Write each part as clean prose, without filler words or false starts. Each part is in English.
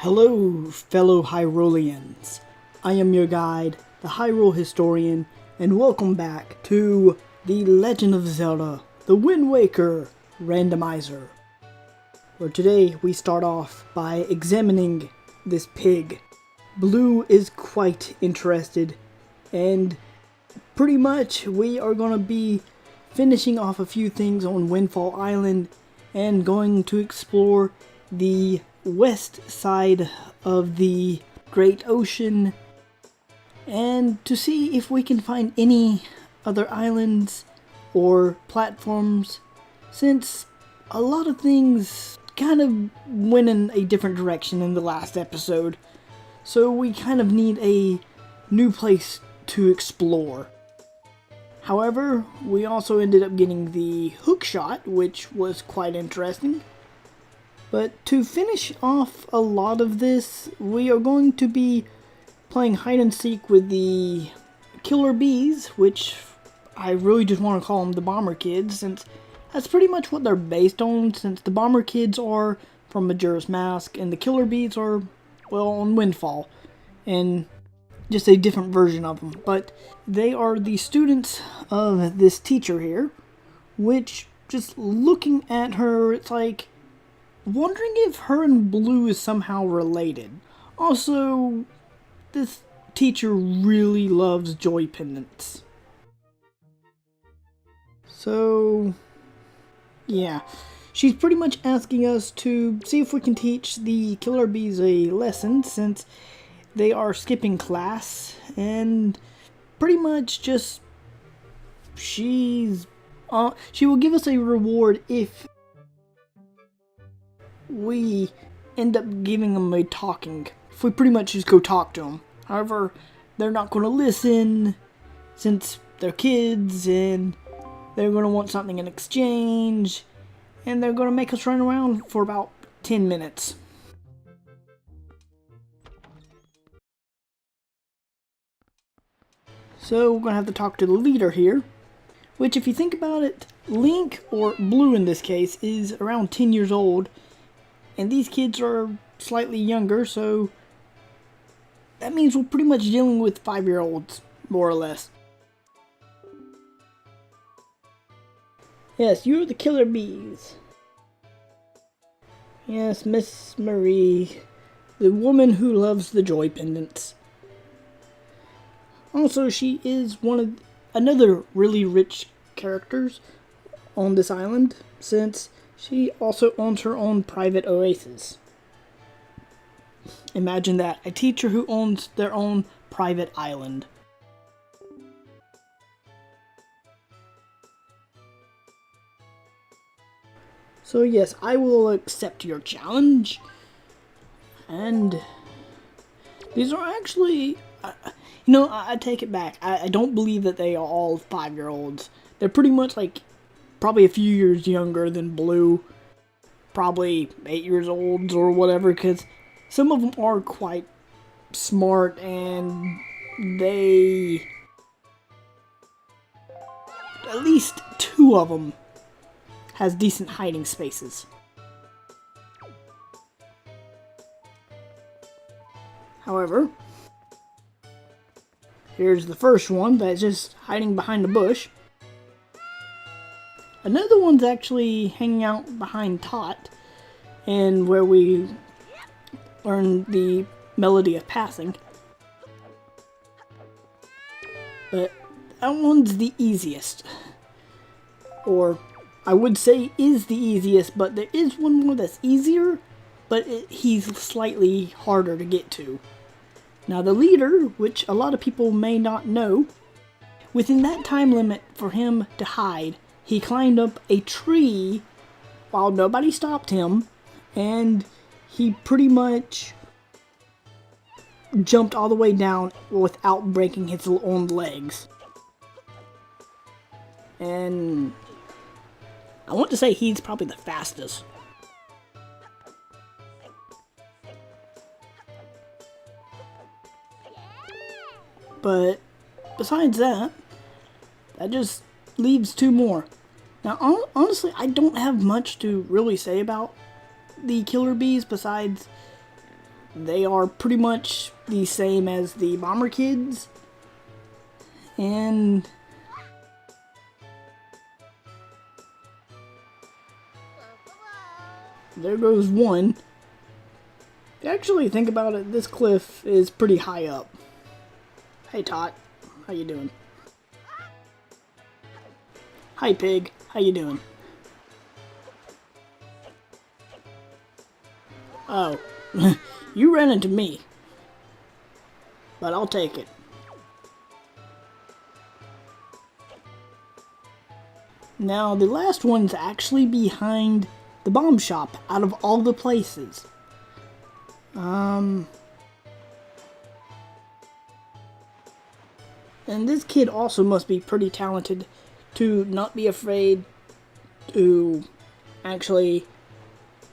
Hello, fellow Hyruleians. I am your guide, the Hyrule Historian, and welcome back to The Legend of Zelda, the Wind Waker Randomizer. Where today we start off by examining this pig. Blue is quite interested, and pretty much we are going to be finishing off a few things on Windfall Island and going to explore the west side of the Great Ocean and to see if we can find any other islands or platforms, since a lot of things kind of went in a different direction in the last episode, so we kind of need a new place to explore. However, we also ended up getting the hook shot, which was quite interesting. But to finish off a lot of this, we are going to be playing hide and seek with the killer bees, which I really just want to call them the bomber kids, since that's pretty much what they're based on, since the bomber kids are from Majora's Mask and the killer bees are, well, on Windfall, and just a different version of them. But they are the students of this teacher here, which, just looking at her, it's like wondering if her and Blue is somehow related. Also, this teacher really loves joy pendants. So, yeah. She's pretty much asking us to see if we can teach the killer bees a lesson, since they are skipping class, and pretty much just she will give us a reward if we end up giving them a talking. If we pretty much just go talk to them. However, they're not going to listen, since they're kids, and they're going to want something in exchange, and they're going to make us run around for about 10 minutes. So we're going to have to talk to the leader here, which, if you think about it, Link, or Blue in this case, is around 10 years old, and these kids are slightly younger, so that means we're pretty much dealing with 5-year-olds, more or less. Yes, you're the killer bees. Yes, Miss Marie, the woman who loves the joy pendants. Also, she is another really rich characters on this island, since she also owns her own private oasis. Imagine that, a teacher who owns their own private island. So yes, I will accept your challenge. And these are actually, I take it back. I don't believe that they are all 5-year-olds. They're pretty much like probably a few years younger than Blue. Probably 8 years old or whatever, because some of them are quite smart, and they, at least 2 of them has decent hiding spaces. However, here's the first one that's just hiding behind a bush. Another one's actually hanging out behind Tot, and where we learn the melody of passing. But that one's the easiest. Or, I would say is the easiest, but there is one more that's easier, but he's slightly harder to get to. Now the leader, which a lot of people may not know, within that time limit for him to hide, he climbed up a tree while nobody stopped him, and he pretty much jumped all the way down without breaking his own legs. And I want to say he's probably the fastest. But besides that, that just leaves 2 more. Now, honestly, I don't have much to really say about the killer bees besides they are pretty much the same as the bomber kids. And there goes one. If you actually think about it, this cliff is pretty high up. Hey Tot, how you doing? Hi Pig, how you doing? Oh, you ran into me. But I'll take it. Now, the last one's actually behind the bomb shop out of all the places. And this kid also must be pretty talented to not be afraid to actually...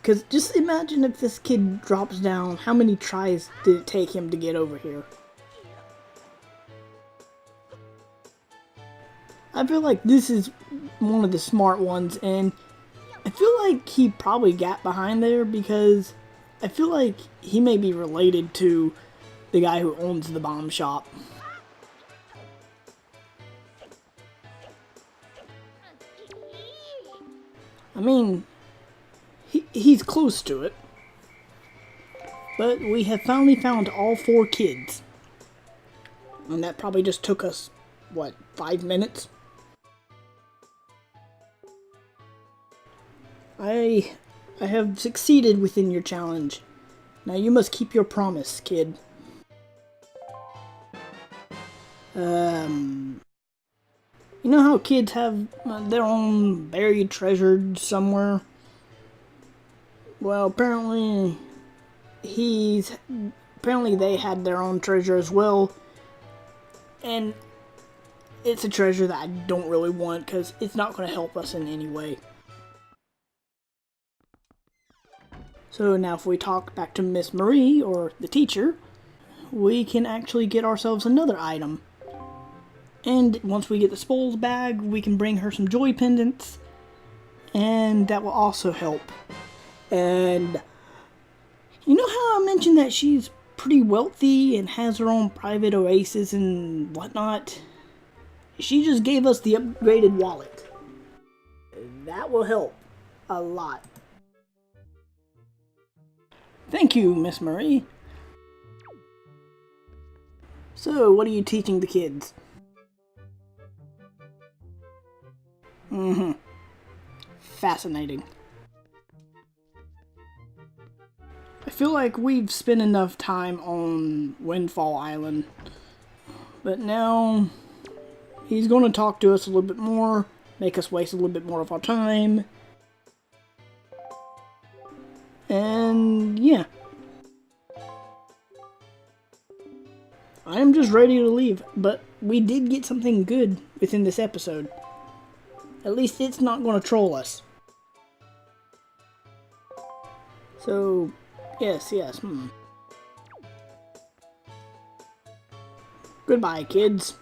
Because just imagine if this kid drops down, how many tries did it take him to get over here? I feel like this is one of the smart ones, and I feel like he probably got behind there because I feel like he may be related to the guy who owns the bomb shop. I mean, he's close to it. But we have finally found all 4 kids. And that probably just took us, what, 5 minutes? I have succeeded within your challenge. Now you must keep your promise, kid. You know how kids have their own buried treasure somewhere? Well, apparently they had their own treasure as well. And it's a treasure that I don't really want because it's not going to help us in any way. So now if we talk back to Miss Marie, or the teacher, we can actually get ourselves another item. And once we get the spoils bag, we can bring her some joy pendants, and that will also help. And you know how I mentioned that she's pretty wealthy and has her own private oasis and whatnot? She just gave us the upgraded wallet. That will help a lot. Thank you, Miss Marie. So, what are you teaching the kids? Fascinating. I feel like we've spent enough time on Windfall Island. But now, he's going to talk to us a little bit more, make us waste a little bit more of our time. And yeah. I am just ready to leave, but we did get something good within this episode. At least it's not going to troll us. So, yes. Goodbye, kids.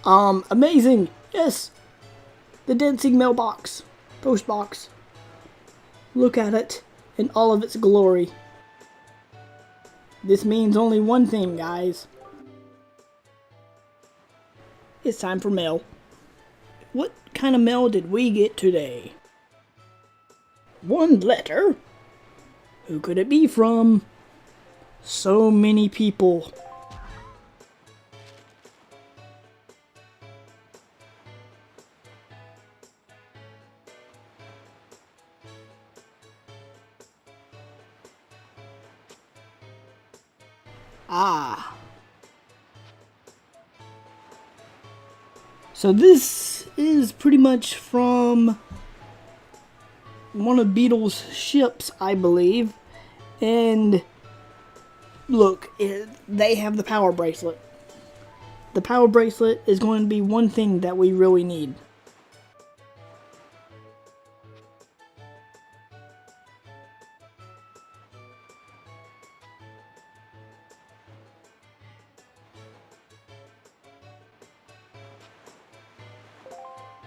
Amazing! Yes! The dancing mailbox. Post box. Look at it in all of its glory. This means only one thing, guys. It's time for mail. What kind of mail did we get today? One letter? Who could it be from? So many people. Ah. So this is pretty much from one of Beetle's ships, I believe. And look, they have the power bracelet. The power bracelet is going to be one thing that we really need.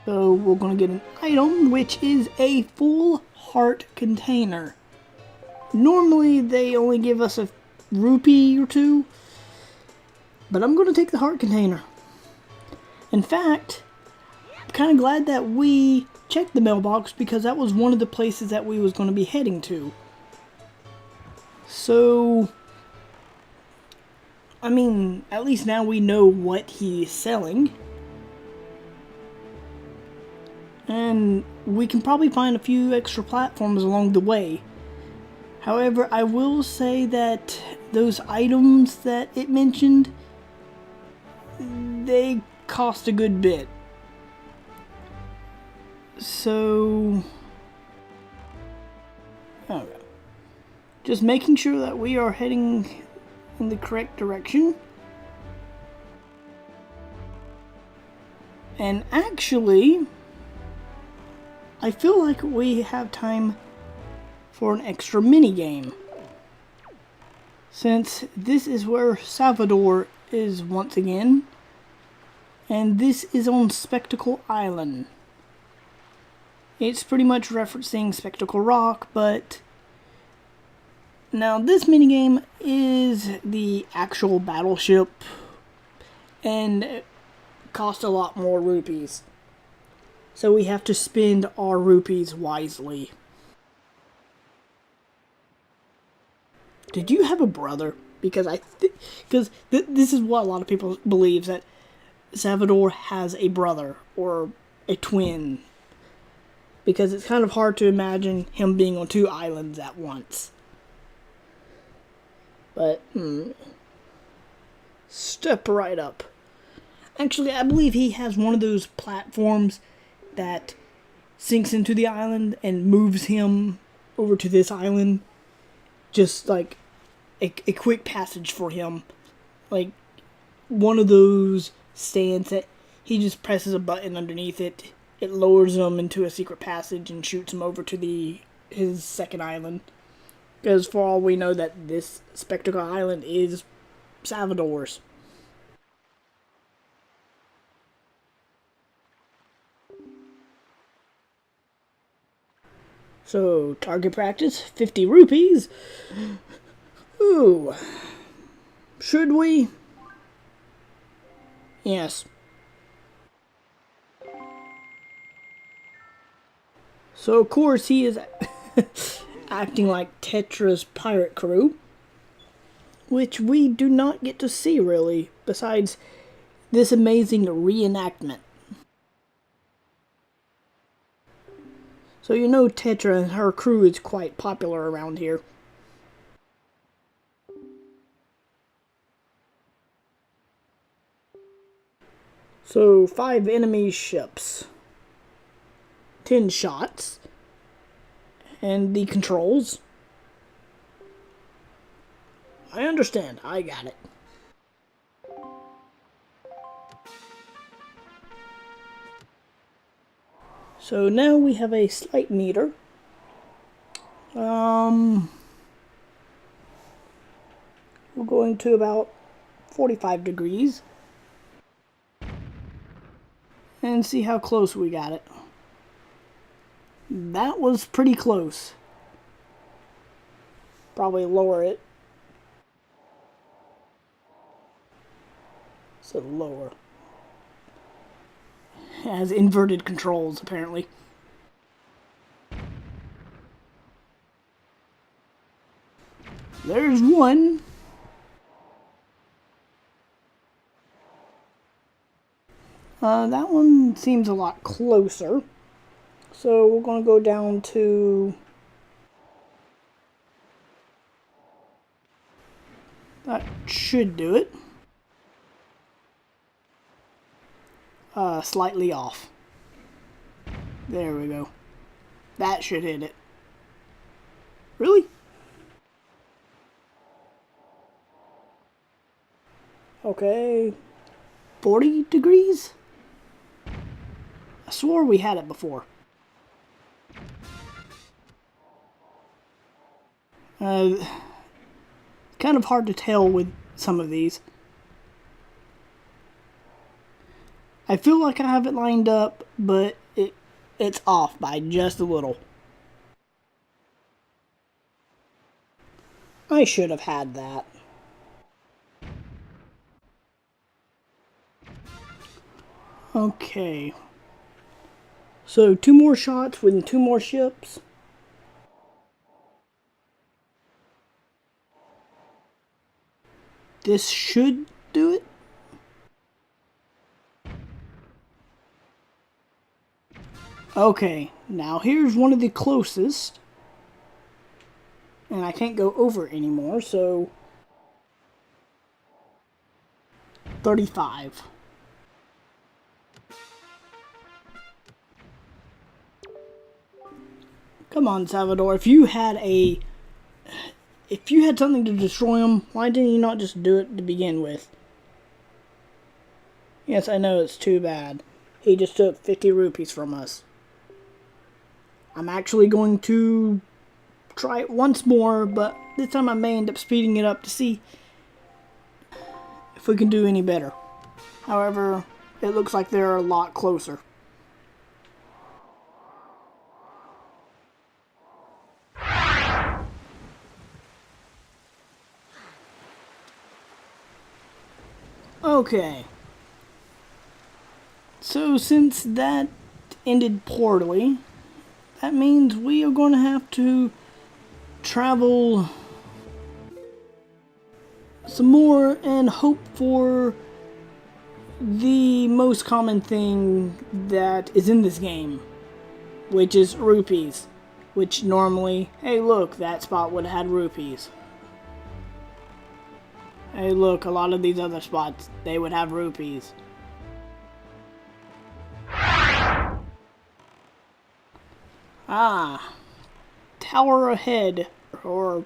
So we're going to get an item, which is a full heart container. Normally they only give us a rupee or two, but I'm going to take the heart container. In fact, I'm kind of glad that we checked the mailbox, because that was one of the places that we was going to be heading to. So, I mean, at least now we know what he's selling. And we can probably find a few extra platforms along the way. However, I will say that those items that it mentioned, they cost a good bit. So, okay. Just making sure that we are heading in the correct direction. And actually, I feel like we have time for an extra mini game, since this is where Salvador is once again, and this is on Spectacle Island. It's pretty much referencing Spectacle Rock, but now this minigame is the actual battleship, and it costs a lot more rupees. So we have to spend our rupees wisely. Did you have a brother? Because this is what a lot of people believe, that Salvador has a brother or a twin. Because it's kind of hard to imagine him being on two islands at once. But, step right up. Actually, I believe he has one of those platforms that sinks into the island and moves him over to this island. Just like a quick passage for him. Like one of those stands that he just presses a button underneath it. It lowers him into a secret passage and shoots him over to his second island. Because for all we know, that this Spectacle Island is Salvador's. So, target practice, 50 rupees. Ooh. Should we? Yes. So, of course, he is acting like Tetra's pirate crew, which we do not get to see, really, besides this amazing reenactment. So you know Tetra and her crew is quite popular around here. So 5 enemy ships, 10 shots, and the controls. I understand, I got it. So now we have a slight meter. We're going to about 45 degrees. And see how close we got it. That was pretty close. Probably lower it. So lower. It has inverted controls, apparently. There's one. That one seems a lot closer. So we're going to go down to... That should do it. Slightly off. There we go. That should hit it. Really? Okay. 40 degrees? I swore we had it before. Kind of hard to tell with some of these. I feel like I have it lined up, but it's off by just a little. I should have had that. Okay. So 2 more shots with 2 more ships. This should do it. Okay, now here's one of the closest. And I can't go over it anymore, so 35. Come on, Salvador. If you had something to destroy him, why didn't you not just do it to begin with? Yes, I know, it's too bad. He just took 50 rupees from us. I'm actually going to try it once more, but this time I may end up speeding it up to see if we can do any better. However, it looks like they're a lot closer. Okay. So since that ended poorly, that means we are going to have to travel some more and hope for the most common thing that is in this game, which is rupees. Which normally, hey look, that spot would have had rupees. Hey look, a lot of these other spots, they would have rupees. Ah, tower ahead, or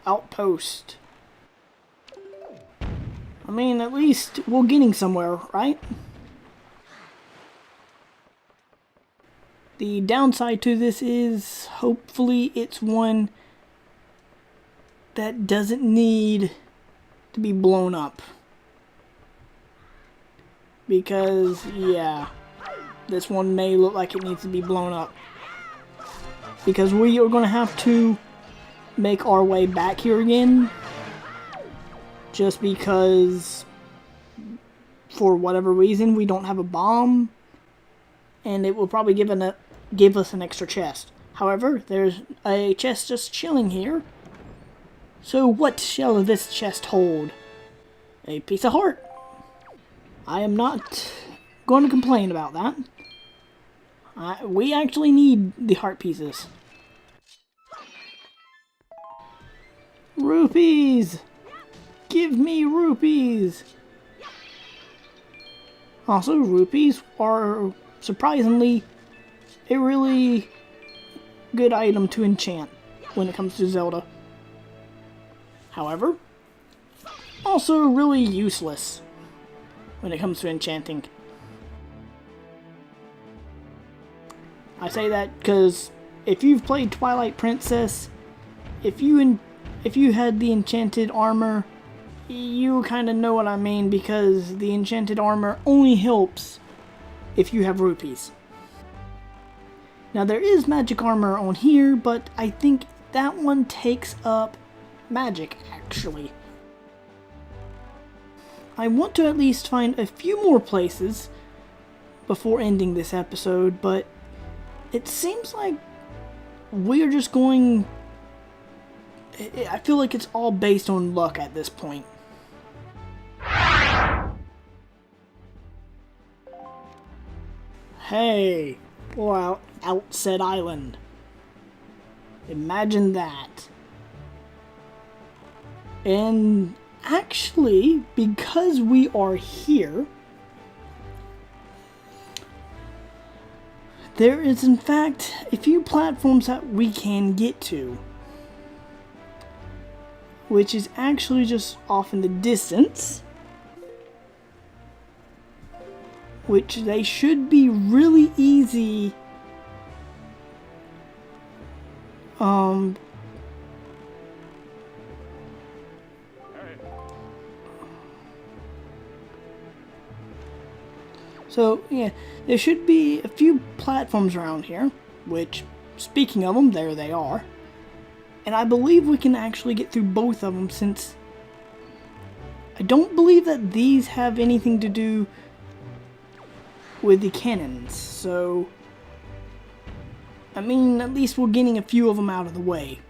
outpost. I mean, at least we're getting somewhere, right? The downside to this is, hopefully it's one that doesn't need to be blown up. Because, yeah, this one may look like it needs to be blown up. Because we are going to have to make our way back here again. Just because, for whatever reason, we don't have a bomb. And it will probably give us an extra chest. However, there's a chest just chilling here. So what shall this chest hold? A piece of heart. I am not going to complain about that. We actually need the heart pieces. Rupees! Give me rupees! Also, rupees are surprisingly a really good item to enchant when it comes to Zelda. However, also really useless when it comes to enchanting. I say that because if you've played Twilight Princess, if you had the enchanted armor, you kind of know what I mean, because the enchanted armor only helps if you have rupees. Now there is magic armor on here, but I think that one takes up magic actually. I want to at least find a few more places before ending this episode, but it seems like we're just going... I feel like it's all based on luck at this point. Hey, or Outset Island. Imagine that. And actually, because we are here, there is in fact a few platforms that we can get to, which is actually just off in the distance, which they should be really easy So, yeah, there should be a few platforms around here, which, speaking of them, there they are. And I believe we can actually get through both of them, since I don't believe that these have anything to do with the cannons. So, I mean, at least we're getting a few of them out of the way.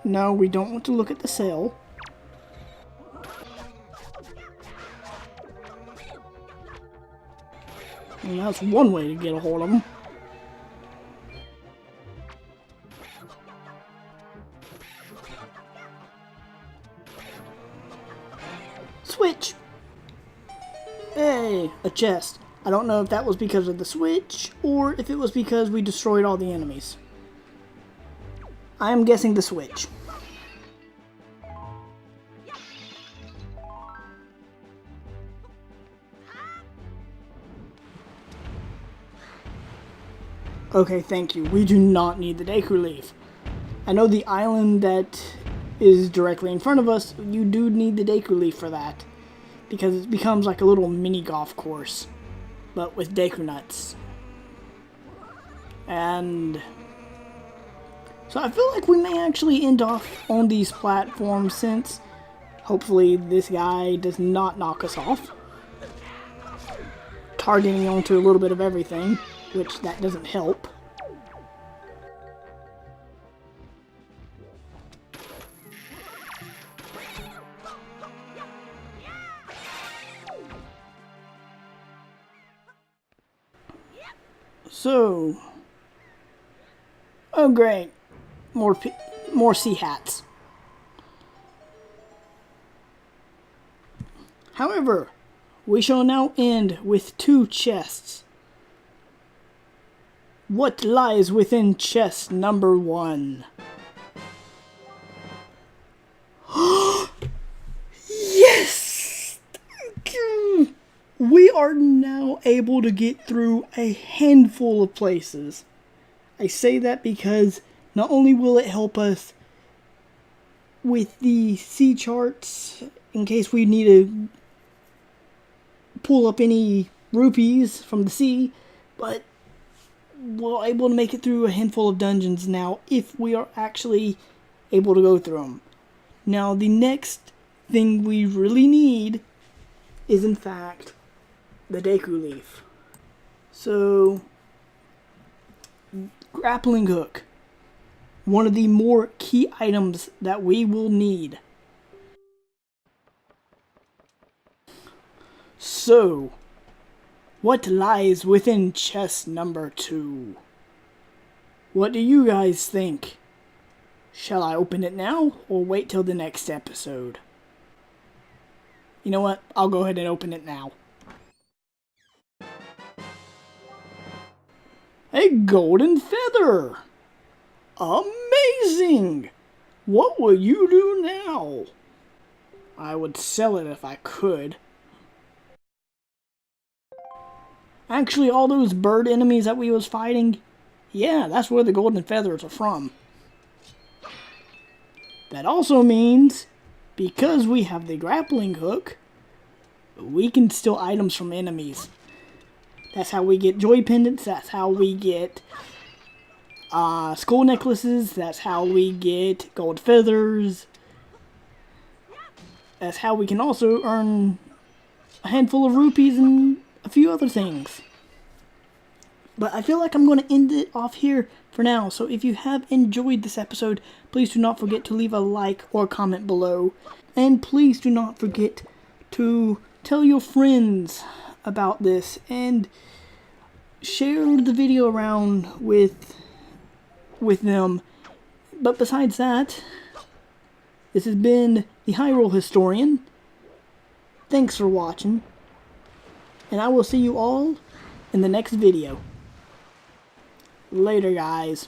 No, we don't want to look at the sail. And that's one way to get a hold of them. Switch! Hey, a chest. I don't know if that was because of the switch, or if it was because we destroyed all the enemies. I am guessing the switch. Okay, thank you. We do not need the Deku Leaf. I know the island that is directly in front of us, you do need the Deku Leaf for that. Because it becomes like a little mini golf course. But with Deku Nuts. And so I feel like we may actually end off on these platforms, since hopefully this guy does not knock us off. Targeting onto a little bit of everything, which that doesn't help. So, oh great, more sea hats. However, we shall now end with 2 chests. What lies within chest number 1? Yes! We are now able to get through a handful of places. I say that because not only will it help us with the sea charts in case we need to pull up any rupees from the sea, but we're able to make it through a handful of dungeons now if we are actually able to go through them. Now, the next thing we really need is, in fact, the Deku Leaf. So, grappling hook. One of the more key items that we will need. So, what lies within chest number 2? What do you guys think? Shall I open it now, or wait till the next episode? You know what? I'll go ahead and open it now. A golden feather! Amazing! What will you do now? I would sell it if I could. Actually, all those bird enemies that we was fighting, yeah, that's where the golden feathers are from. That also means, because we have the grappling hook, we can steal items from enemies. That's how we get joy pendants, that's how we get skull necklaces, that's how we get gold feathers. That's how we can also earn a handful of rupees and a few other things. But I feel like I'm going to end it off here for now. So if you have enjoyed this episode, please do not forget to leave a like or comment below. And please do not forget to tell your friends about this and share the video around with them. But besides that, this has been the Hyrule Historian. Thanks for watching, and I will see you all in the next video. Later, guys.